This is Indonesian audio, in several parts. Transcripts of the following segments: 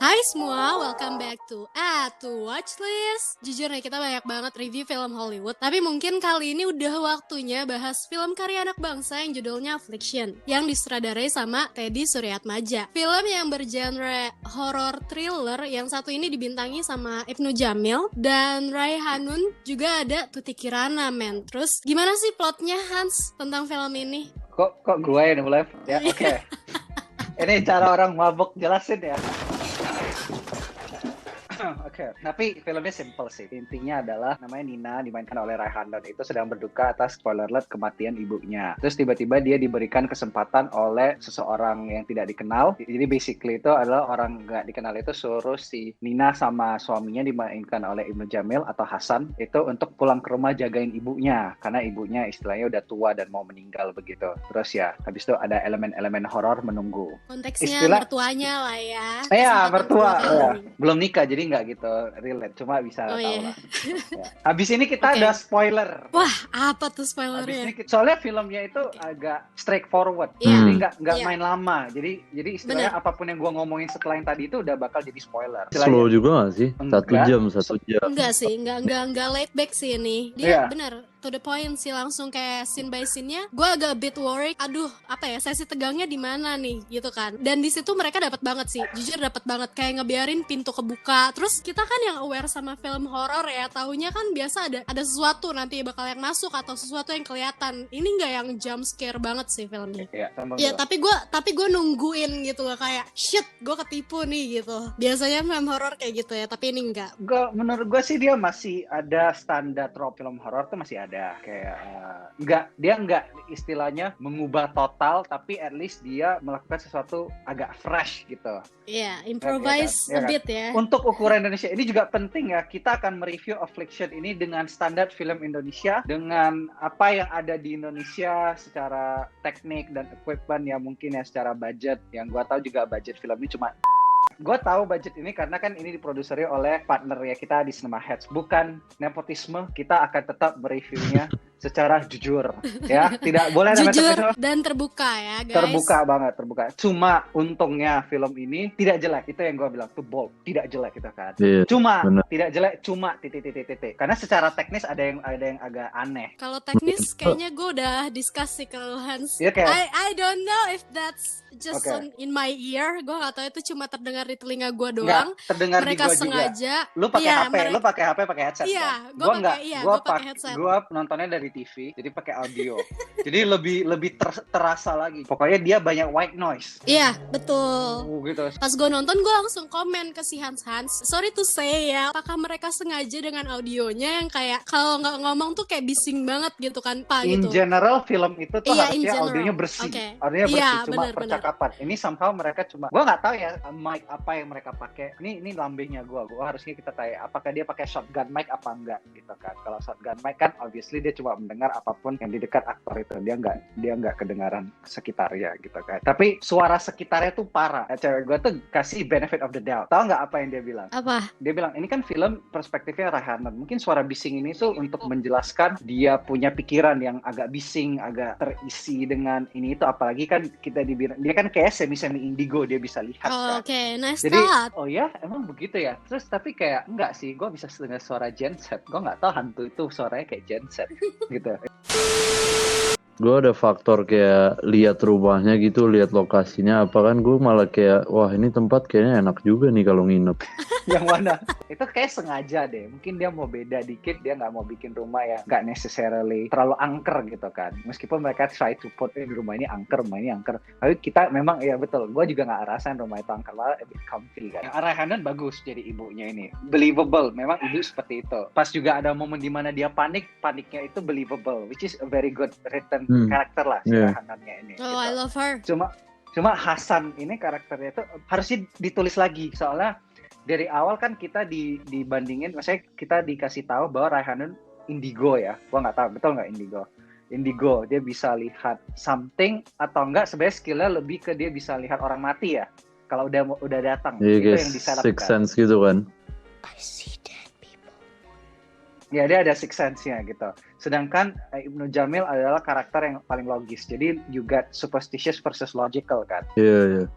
Hai semua, welcome back to Watchlist. Jujur nih, kita banyak banget review film Hollywood, tapi mungkin kali ini udah waktunya bahas film karya anak bangsa yang judulnya Affliction, yang disutradarai sama Teddy Suryatmaja. Film yang bergenre horror thriller, yang satu ini dibintangi sama Ibnu Jamil, dan Raihanun juga ada Tuti Kirana, men. Terus, gimana sih plotnya, Hans, tentang film ini? Kok gue yang mulai? Ya, oke. Ini cara orang mabuk jelasin ya. Oke, tapi filmnya simple sih. Intinya adalah namanya Nina, dimainkan oleh Raihanun, itu sedang berduka atas spoiler alert kematian ibunya. Terus tiba-tiba dia diberikan kesempatan oleh seseorang yang tidak dikenal. Jadi basically itu adalah orang nggak dikenal itu suruh si Nina sama suaminya dimainkan oleh Ibnu Jamil atau Hasan itu untuk pulang ke rumah jagain ibunya karena ibunya istilahnya udah tua dan mau meninggal begitu. Terus ya, habis itu ada elemen-elemen horor menunggu. Konteksnya mertuanya lah ya. Iya, mertua. Ya. Belum nikah jadi nggak gitu relate, cuma bisa tahu lah. Ya. Habis ini kita ada spoiler. Wah, apa tuh spoilernya? Soalnya filmnya itu agak straightforward, jadi nggak main lama. Jadi istilahnya apapun yang gue ngomongin setelah yang tadi itu udah bakal jadi spoiler. Slow juga nggak sih? Satu jam. Enggak sih, enggak laid back sih ini. Dia benar to the point sih, langsung kayak scene by scene-nya. Gue agak a bit worried. Aduh, apa ya, sesi tegangnya di mana nih gitu kan. Dan di situ mereka dapat banget sih. Jujur dapat banget, kayak ngebiarin pintu kebuka. Terus kita kan yang aware sama film horor ya, taunya kan biasa ada sesuatu nanti bakal yang masuk atau sesuatu yang kelihatan. Ini nggak yang jump scare banget sih filmnya. Ya, tapi gue nungguin gitu loh, kayak shit, gue ketipu nih gitu. Biasanya film horor kayak gitu ya, tapi ini enggak. Menurut gue sih dia masih ada standar trope film horor tuh masih ada, kayak dia nggak istilahnya mengubah total, tapi at least dia melakukan sesuatu agak fresh gitu. Iya, improvise a bit ya. Untuk ukuran Indonesia ini juga penting ya, kita akan mereview Affliction ini dengan standar film Indonesia, dengan apa yang ada di Indonesia secara teknik dan equipment ya, mungkin ya secara budget, yang gua tahu juga budget film ini cuma gue tahu budget ini karena kan ini diproduseri oleh partner ya kita di Cinema Heads, bukan nepotisme. Kita akan tetap mereviewnya secara jujur ya, tidak boleh jujur dan terbuka ya guys. Terbuka. Cuma untungnya film ini tidak jelek, itu yang gue bilang tuh bold, tidak jelek gitu kan. Tidak jelek, cuma titik. Karena secara teknis ada yang agak aneh. Kalau teknis kayaknya gue udah discuss sih kalau Hans. I don't know if that's just in my ear. Gue nggak tahu itu cuma terdengar di telinga gue doang. Terdengar mereka di gue sengaja. Juga. Lu pakai HP, lu pakai HP pakai headset. Iya, gue pakai headset. Gue nontonnya dari TV, jadi pakai audio. Jadi lebih terasa lagi. Pokoknya dia banyak white noise. Iya, betul. Gitu. Pas gue nonton, gue langsung komen ke si Hans. Sorry to say ya, apakah mereka sengaja dengan audionya yang kayak kalau nggak ngomong tuh kayak bising banget gitu kan, Pak? In gitu. general film itu tuh harusnya audionya bersih. Audionya bersih, cuma percakapan. Ini somehow mereka cuma, gue nggak tahu ya mic apa yang mereka pakai. Ini lambengnya gue harusnya kita tanya apakah dia pakai shotgun mic apa enggak gitu kan. Kalau shotgun mic kan obviously dia cuma mendengar apapun yang di dekat aktor itu, dia nggak kedengaran sekitarnya gitu kan. Tapi suara sekitarnya tuh parah. Cewek gue tuh kasih benefit of the doubt. Tahu nggak apa yang dia bilang? Apa? Dia bilang ini kan film perspektifnya Raihanun. Mungkin suara bising ini tuh untuk menjelaskan dia punya pikiran yang agak bising, agak terisi dengan ini itu. Apalagi kan kita dibilang dia kan kayak semi indigo, dia bisa lihat. Oh, oke, nice. Jadi oh ya emang begitu ya. Terus tapi kayak enggak sih, gue bisa dengar suara genset. Gue nggak tahu hantu itu suaranya kayak genset gitu. Gue ada faktor kayak lihat rumahnya gitu, lihat lokasinya apa kan, gue malah kayak wah ini tempat kayaknya enak juga nih kalau nginep. Yang mana? Itu kayak sengaja deh. Mungkin dia mau beda dikit, dia nggak mau bikin rumah yang nggak necessarily terlalu angker gitu kan. Meskipun mereka try to put rumah ini angker. Tapi kita memang ya betul. Gue juga nggak rasain rumah itu angker, malah a bit comfy kan. Raihanun bagus jadi ibunya ini, believable. Memang ibu seperti itu. Pas juga ada momen di mana dia paniknya itu believable, which is a very good written karakter lah si Raihanunnya ini. Oh, gitu. I love her. Cuma Hasan ini karakternya itu harusnya ditulis lagi, soalnya dari awal kan kita dibandingin, maksudnya kita dikasih tahu bahwa Raihanun indigo ya. Gua nggak tahu betul nggak indigo dia bisa lihat something atau enggak, sebenarnya skillnya lebih ke dia bisa lihat orang mati ya kalau udah datang. Itu yang bisa lakukan. Sixth sense gitu kan. I see dead people. Ya, dia ada six sense-nya gitu. Sedangkan Ibnu Jamil adalah karakter yang paling logis. Jadi you got superstitious versus logical kan. Iya.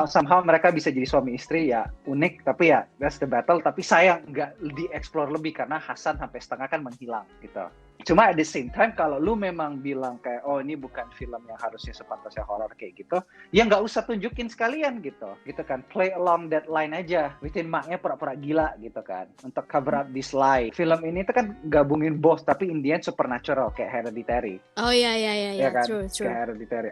Somehow mereka bisa jadi suami istri ya, unik, tapi ya that's the battle. Tapi sayang nggak di-explore lebih karena Hasan sampai setengah kan menghilang gitu. Cuma at the same time kalau lu memang bilang kayak oh ini bukan film yang harusnya sepantasnya horor kayak gitu, ya nggak usah tunjukin sekalian gitu kan, play along that line aja, bikin maknya pura-pura gila gitu kan untuk cover up this lie. Film ini tuh kan gabungin both tapi in the end supernatural kayak Hereditary. Oh iya kan? True. Kayak Hereditary.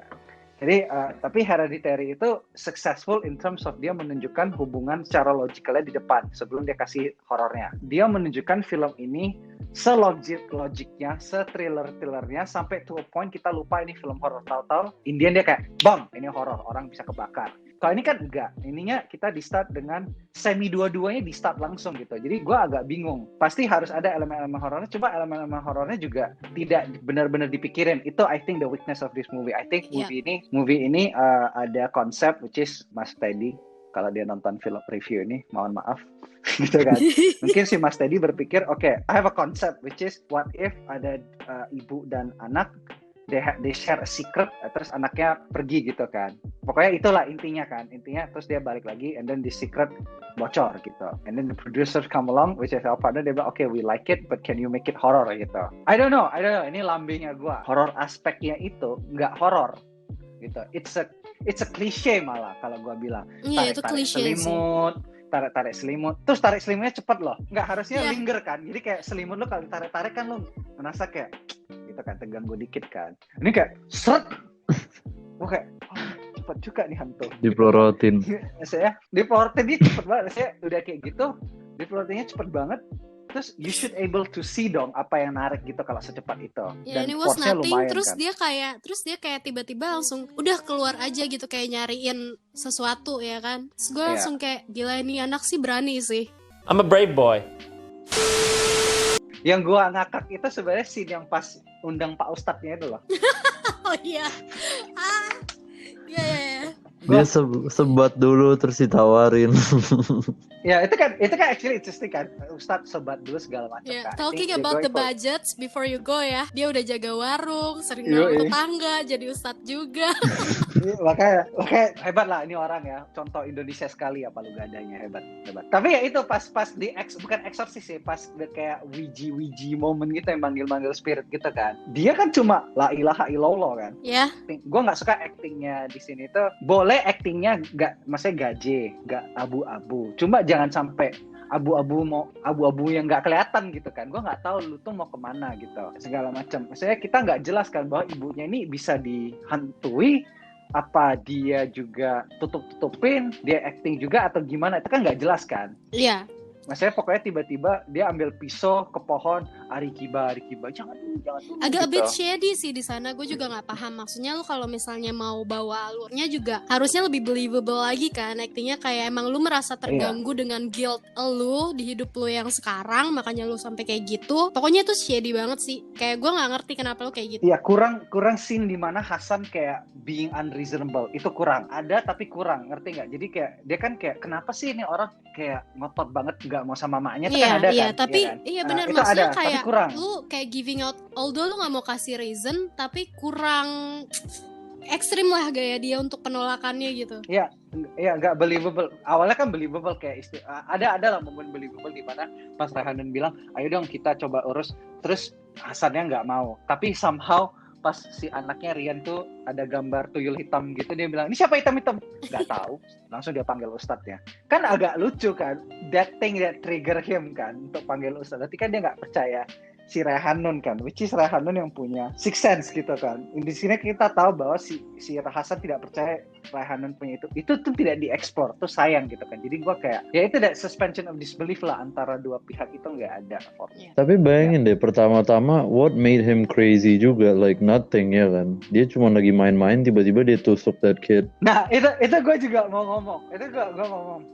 Jadi tapi Hereditary itu successful in terms of dia menunjukkan hubungan secara logikalnya di depan sebelum dia kasih horornya. Dia menunjukkan film ini selogiknya, se-thriller-thrillernya sampai to a point kita lupa ini film horor, tahu-tahu Indian dia kayak bang ini horor, orang bisa kebakar. Kalau ini kan enggak, ininya kita di start dengan semi dua-duanya di start langsung gitu. Jadi gue agak bingung. Pasti harus ada elemen-elemen horornya, coba elemen-elemen horornya juga tidak benar-benar dipikirin. Itu I think the weakness of this movie. I think movie ini ada konsep which is Mas Teddy. Kalau dia nonton film review ini, mohon maaf. Gitu kan. Mungkin si Mas Teddy berpikir, okay, I have a concept which is what if ada ibu dan anak, they share a secret, terus anaknya pergi gitu kan. Pokoknya itulah intinya terus dia balik lagi and then the secret bocor gitu. And then the producers come along which is our partner, dia bilang okay we like it but can you make it horror gitu. I don't know, ini lambingnya gua. Horror aspeknya itu nggak horror gitu. It's a cliche malah kalau gua bilang. Iya, itu cliche selimut, tarik selimut, terus tarik selimutnya cepet loh, nggak harusnya linger kan. Jadi kayak selimut lo kalau tarik kan lo merasa kayak gitu kan, terganggu dikit kan. Ini kayak seret, gue kayak cepet juga nih hantu. Dipelorotin. Saya dipelorotin dia cepet banget. Saya udah kayak gitu, dipelorotinnya cepet banget. Terus you should able to see dong apa yang narik gitu kalau secepat itu. Ya, dan ini was force-nya nothing. lumayan Terus kan. dia kayak tiba-tiba langsung udah keluar aja gitu kayak nyariin sesuatu ya kan. Terus gue langsung kayak gila ini anak sih berani sih. I'm a brave boy. Yang gua ngakak itu sebenarnya scene yang pas undang Pak Ustadznya itu loh. Oh iya. Iya. Dia sebat dulu terus ditawarin. Ya itu kan actually interesting kan, Ustadz sebat dulu segala macam kan. Talking about the budgets before you go ya, dia udah jaga warung, sering nolong tetangga, jadi Ustadz juga. makanya hebat lah ini orang ya, contoh Indonesia sekali apa lu gadanya, hebat. Tapi ya itu pas di bukan eksorsis sih, pas kayak wiji moment gitu yang manggil spirit gitu kan. Dia kan cuma la ilaha illallah kan. Ya. Gue nggak suka actingnya di sini tuh. Boleh actingnya nggak, maksudnya gaje, nggak abu-abu. Cuma jangan sampai abu-abu yang nggak kelihatan gitu kan. Gue nggak tahu lu tuh mau kemana gitu, segala macam. Maksudnya kita nggak jelas kan bahwa ibunya ini bisa dihantui, apa dia juga tutupin, dia acting juga atau gimana, itu kan nggak jelas kan. Iya. Maksudnya pokoknya tiba-tiba dia ambil pisau ke pohon, Arikiba, jangan dulu. Agak gitu. a bit shady sih di sana. Gue juga nggak paham. Maksudnya lu kalau misalnya mau bawa alurnya juga harusnya lebih believable lagi kan. Actingnya kayak emang lu merasa terganggu dengan guilt lu di hidup lu yang sekarang, makanya lu sampai kayak gitu. Pokoknya itu shady banget sih. Kayak gue nggak ngerti kenapa lu kayak gitu. Iya, kurang scene di mana Hasan kayak being unreasonable. Itu kurang. Ada tapi kurang, ngerti nggak? Jadi kayak dia kan kayak kenapa sih ini orang kayak ngotot banget nggak mau sama maknya, itu kan ada kan? Tapi iya benar, maksudnya kayak lu kayak giving out, although lu nggak mau kasih reason, tapi kurang ekstrim lah gaya dia untuk penolakannya gitu. Iya nggak believable. Awalnya kan believable kayak ada lah momen believable di mana pas Raihanan bilang, ayo dong kita coba urus, terus Hasannya nggak mau. Tapi somehow pas si anaknya Rian tuh ada gambar tuyul hitam gitu, dia bilang ini siapa hitam-hitam? Nggak tahu, langsung dia panggil ustadznya. Kan agak lucu kan, that thing that trigger him kan untuk panggil ustadz. Berarti kan dia nggak percaya si Raihanun kan, which is Raihanun yang punya sixth sense gitu kan. Di sini kita tahu bahwa si Hasan tidak percaya Raihanun punya itu tuh tidak dieksplor, tuh sayang gitu kan. Jadi gua kayak ya itu that suspension of disbelief lah antara dua pihak itu nggak ada. Tapi bayangin deh, pertama-tama what made him crazy juga, like nothing ya kan. Dia cuma lagi main-main, tiba-tiba dia tusuk that kid. Nah itu gue juga mau ngomong.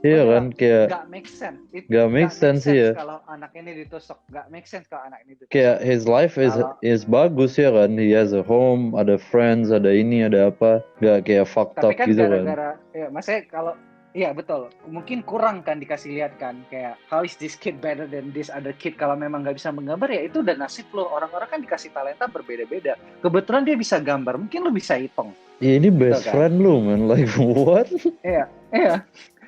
Iya kan, kayak nggak make sense. Nggak make sense ya. Kalau anak ini ditusuk, nggak make sense kalau anak ini ditusuk. Kayak his life is bagus ya kan. He has a home, ada friends, ada ini, ada apa. Nggak kayak fucked up gitu kan. Ya maksudnya Iya betul, mungkin kurang kan dikasih lihat kan, kayak how is this kid better than this other kid. Kalau memang nggak bisa menggambar ya itu udah nasib lo. Orang-orang kan dikasih talenta berbeda-beda. Kebetulan dia bisa gambar, mungkin lo bisa hitung. Ya ini best friend lu man, like what?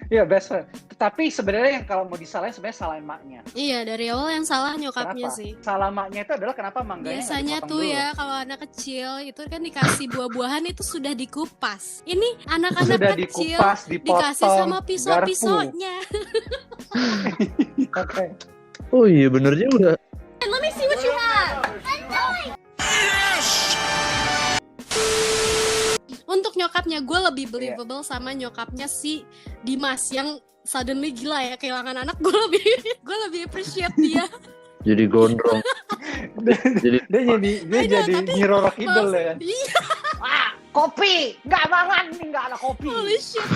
Iya best friend. Tapi sebenarnya yang kalau mau disalahin sebenarnya salahin maknya. Iya, dari awal yang salah nyokapnya. Kenapa? Sih. Salah maknya itu adalah kenapa mangganya biasanya tuh dulu. Ya kalau anak kecil itu kan dikasih buah-buahan itu sudah dikupas. Ini anak-anak sudah kecil dikupas, dipotong, dikasih sama pisau-pisaunya. Okay. Oh iya bener juga. Let me see what you have. Untuk nyokapnya gue lebih believable sama nyokapnya si Dimas yang suddenly gila ya kehilangan anak. Gue lebih appreciate dia. Jadi gondrong. dia jadi Nyiroro Kidul ya. Iya. Kopi, nggak banget nih, nggak ada kopi. Holy shit.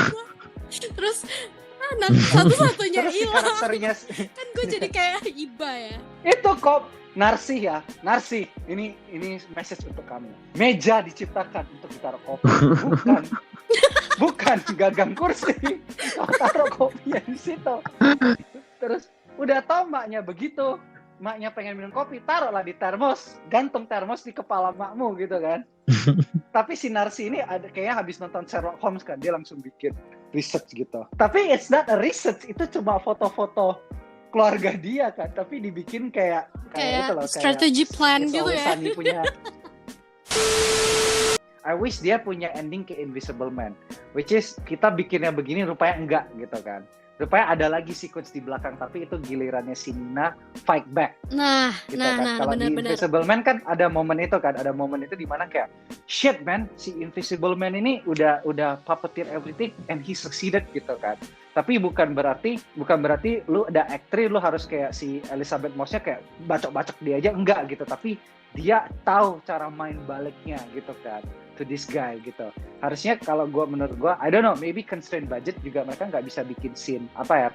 Terus anak satu-satunya hilang. Kan gue jadi kayak iba ya. Itu kok. Narsi ya, Narsi. Ini message untuk kamu. Meja diciptakan untuk ditaruh kopi, bukan gagang kursi. Kau taruh kopi di situ. Terus udah tau maknya begitu. Maknya pengen minum kopi, taruhlah di termos. Gantung termos di kepala makmu gitu kan. Tapi si Narsi ini kayaknya habis nonton Sherlock Holmes kan, dia langsung bikin research gitu. Tapi it's not a research, itu cuma foto-foto keluarga dia kan, tapi dibikin kayak itu loh, strategy plan gitu ya. Punya. I wish dia punya ending ke Invisible Man, which is kita bikinnya begini rupanya enggak gitu kan. Rupanya ada lagi sequence di belakang, tapi itu gilirannya si Nina fight back. Gitu kan. Kalau di Invisible Man kan ada momen itu di mana kayak shit man, si Invisible Man ini udah puppeteer everything and he succeeded gitu kan. Tapi bukan berarti lu ada aktris lu harus kayak si Elizabeth Moss-nya kayak bacok-bacok dia aja, enggak gitu. Tapi dia tahu cara main baliknya gitu kan to this guy gitu. Harusnya kalau menurut gue I don't know, maybe constraint budget juga mereka nggak bisa bikin scene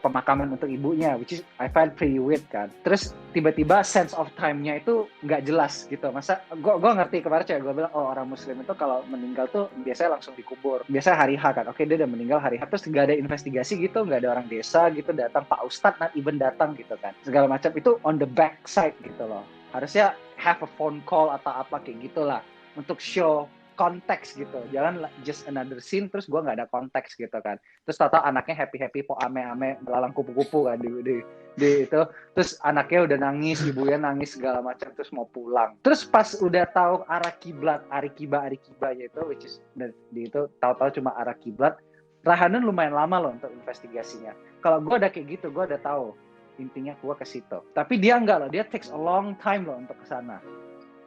pemakaman untuk ibunya, which is I find pretty weird kan. Terus tiba-tiba sense of time-nya itu nggak jelas gitu. Masa gue ngerti kemarin gue bilang orang Muslim itu kalau meninggal tuh biasanya langsung dikubur, biasanya hari H kan. Oke, dia udah meninggal hari H, terus nggak ada investigasi gitu, nggak ada orang desa gitu datang, Pak Ustadz not even datang gitu kan, segala macam itu on the back side gitu loh. Harusnya have a phone call atau apa kayak gitulah untuk show konteks gitu, jangan just another scene terus gue nggak ada konteks gitu kan. Terus tahu anaknya happy po ame melalang kupu-kupu kan di itu, terus anaknya udah nangis, ibunya nangis segala macam, terus mau pulang. Terus pas udah tahu arah kiblat, Arikiba itu, which is di itu tahu-tahu cuma arah kiblat. Rahanan lumayan lama loh untuk investigasinya. Kalau gue udah kayak gitu, gue udah tahu intinya gue ke situ. Tapi dia enggak loh, dia takes a long time loh untuk kesana.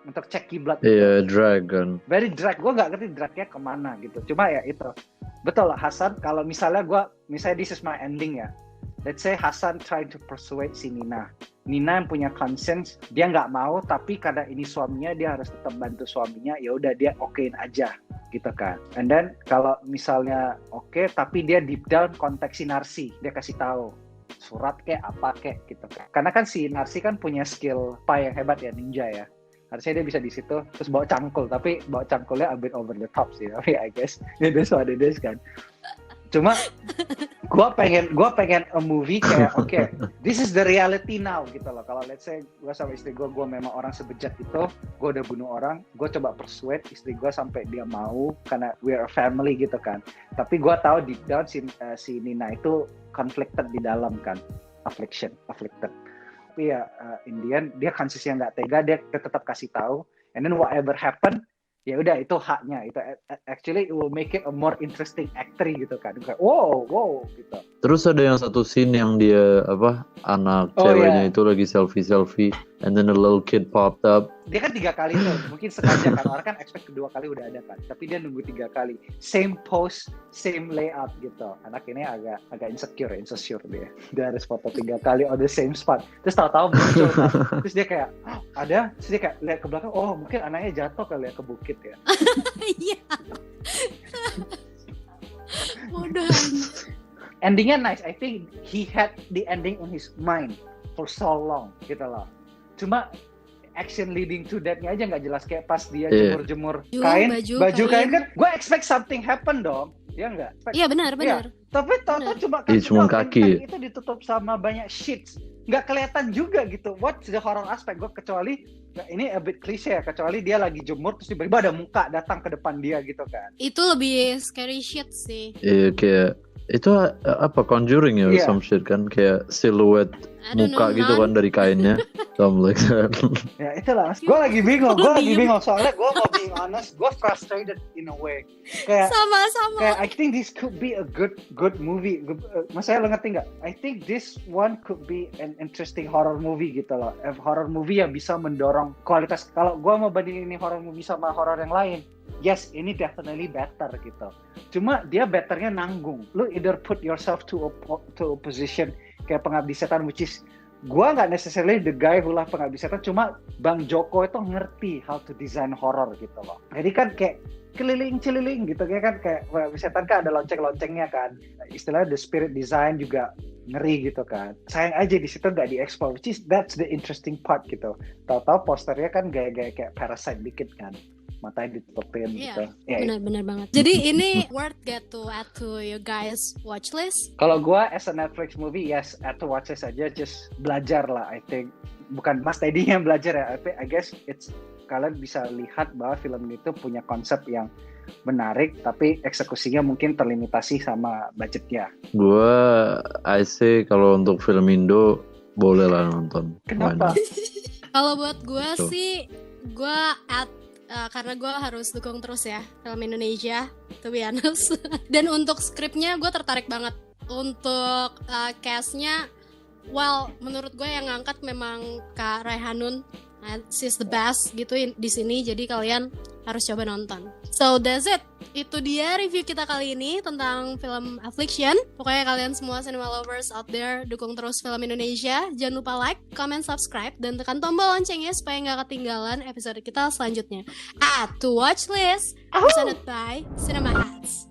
Untuk cek kiblat. Iya, dragon. Very drag. Gue nggak ngerti dragnya kemana gitu. Cuma ya itu. Betul lah Hasan. Kalau misalnya this is my ending ya. Let's say Hasan trying to persuade si Nina. Nina yang punya conscience, dia nggak mau. Tapi karena ini suaminya, dia harus tetap bantu suaminya. Ya udah dia okein aja gitu kan. And then kalau misalnya oke, tapi dia deep down konteks si Narsi. Dia kasih tahu surat kayak apa kayak gitu kan. Karena kan si Narsi kan punya skill yang hebat ya, ninja ya. Harusnya dia bisa di situ terus bawa cangkul, tapi bawa cangkulnya a bit over the top sih. Tapi I guess it is what it is kan. Cuma gua pengen a movie kayak okay, this is the reality now gitu loh. Kalau let's say gua sama istri gua memang orang sebejat itu, gua udah bunuh orang, gua coba persuade istri gua sampai dia mau karena we're a family gitu kan. Tapi gua tahu deep down si Nina itu conflicted di dalam kan, afflicted. Tapi ya Indian dia konsisten nggak tega, dia tetap kasih tahu, and then whatever happen ya udah itu haknya. Itu actually it will make it a more interesting actor gitu kan. Kayak wow gitu. Terus ada yang satu scene yang dia anak ceweknya itu lagi selfie and then a little kid popped up. Dia kan 3 kali tuh, mungkin sengaja kan, orang kan expect kedua kali udah ada kan, tapi dia nunggu 3 kali, same pose, same layout gitu. Anak ini agak insecure dia harus foto 3 kali on the same spot, terus tahu-tahu muncul kan. Terus dia kayak ada, terus dia kayak lihat ke belakang, oh mungkin anaknya jatuh kali ya ke bukit ya. Iya. Bodoh. Endingnya nice, I think he had the ending in his mind for so long gitu loh. Cuma action leading to that-nya aja nggak jelas, kayak pas dia jemur kain, baju kain kan, gue expect something happen dong. ya nggak? Iya benar. Tapi tahu cuma kaki. Itu ditutup sama banyak sheets, nggak kelihatan juga gitu. What's the horror aspect? Gue kecuali ini a bit cliche ya, kecuali dia lagi jemur terus tiba-tiba ada muka datang ke depan dia gitu kan. Itu lebih scary shit sih. Iya kayak itu apa Conjuring ya, some shit kan, kayak siluet muka gitu kan dari kainnya. Something like that. Ya itulah, gue lagi bingung soalnya gue mau being honest, gue frustrated in a way. Kayak sama. Kayak I think this could be a good movie. Maksudnya lo ngerti nggak? I think this one could be an interesting horror movie gitu loh. Horror movie yang bisa mendorong kualitas. Kalau gue mau bandingin ini horror movie sama horror yang lain, yes, ini definitely better gitu. Cuma dia betternya nanggung. Lu either put yourself to a position kayak Pengabdi Setan, which is gua nggak necessarily the guy who lah Pengabdi Setan, cuma Bang Joko itu ngerti how to design horror gitu loh. Jadi kan kayak keliling gitu kan, kayak Pengabdi Setan kan ada lonceng-loncengnya kan. Istilahnya the spirit design juga ngeri gitu kan. Sayang aja di situ nggak di-explore, which is that's the interesting part gitu. Tahu-tahu posternya kan gaya-gaya kayak Parasite dikit kan. Matanya ditutupin gitu. Benar banget. Jadi ini worth get to add to your guys watch list. Kalau gue as a Netflix movie, yes, add to watch list aja, just belajar lah. I think bukan Mas Teddy yang belajar ya. I guess it's kalian bisa lihat bahwa film itu punya konsep yang menarik, tapi eksekusinya mungkin terlimitasi sama budgetnya. Gue I say kalau untuk film Indo boleh lah nonton. Kenapa? Kalau buat gue sih, gue add karena gue harus dukung terus ya film Indonesia, to be honest. Dan untuk skripnya gue tertarik banget. Untuk castnya, well, menurut gue yang ngangkat memang Kak Raihanun. She's the best gitu di sini, jadi kalian harus coba nonton. So that's it. Itu dia review kita kali ini tentang film Affliction. Pokoknya kalian semua cinema lovers out there, dukung terus film Indonesia. Jangan lupa like, comment, subscribe, dan tekan tombol loncengnya supaya nggak ketinggalan episode kita selanjutnya. To watch list presented by Cinema Hats.